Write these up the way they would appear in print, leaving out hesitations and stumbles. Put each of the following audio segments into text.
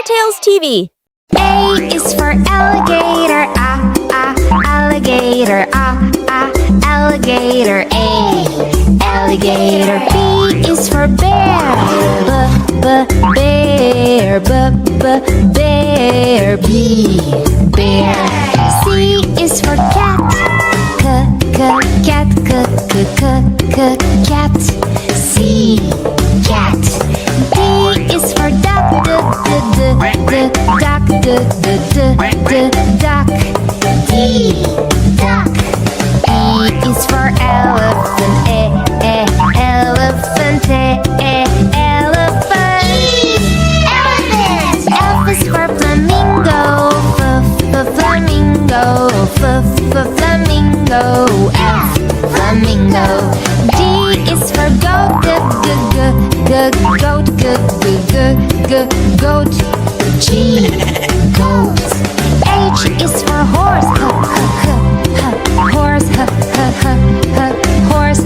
WonderTales Tv. A is for alligator, alligator, alligator, A. Alligator. B is for bear, bear, bear, B. Bear. C is for cat, cat, cat, C. Cat. D is for duck, duck, duck, D. Duck. E is for elephant, elephant, elephant. Elephant. F is for flamingo, flamingo, flamingo, F. Flamingo. G is for goat, goat, G. Goat. H is for horse, horse, horse,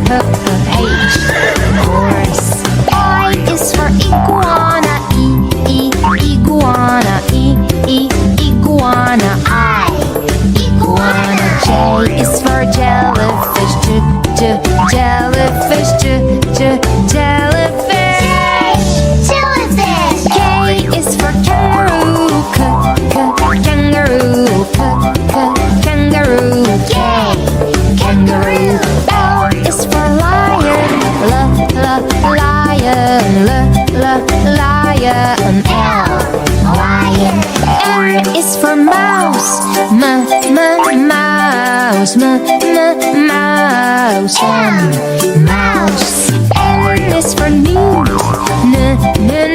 H. Horse. I is for iguana, iguana, iguana, I. Iguana. J is for jellyfish, jellyfish, jellyfish. Jellyfish. K is for kangaroo, kangaroo, kangaroo, K. Kangaroo. L is for lion, lion, lion, L. Lion. M is for mouse, mouse, mouse, mouse. N is for newt, newt, N.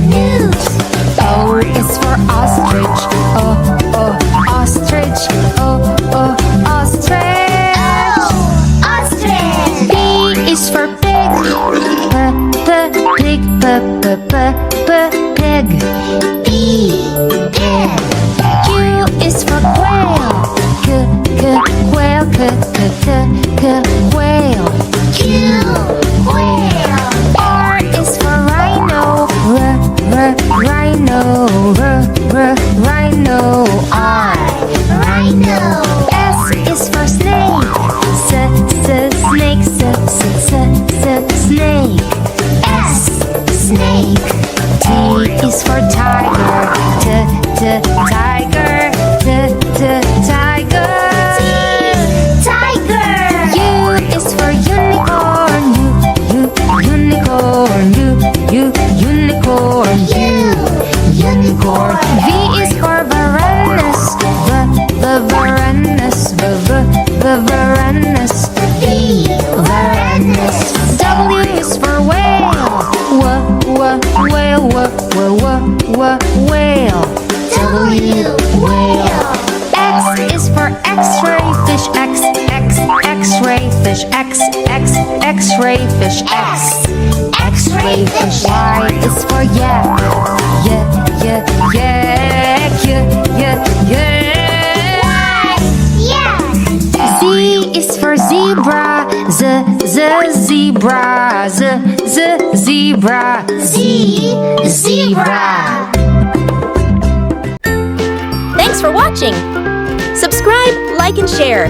Newt. O is for ostrich, ostrich, ostrich. Ostrich. P is for pig, pig, pig, P. Pig. Q is for quail, quail, quail, Q. Quail. R is for rhino, rhino, rhino, R. Rhino. S is for snake, snake, snake, S. Snake. T is for tiger, tiger, tiger, tiger. U is for unicorn, unicorn, unicorn, unicorn. V is for varanus, varanus, varanus, V. Varanus. W is for whale, whale, whale, W. Whale. X is for X-ray fish, X-ray fish, X-ray fish, X. X-ray fish. Y is for yak, Z is for zebra, zebra, zebra, Z. Zebra. Thanks for watching. Subscribe, like, and share.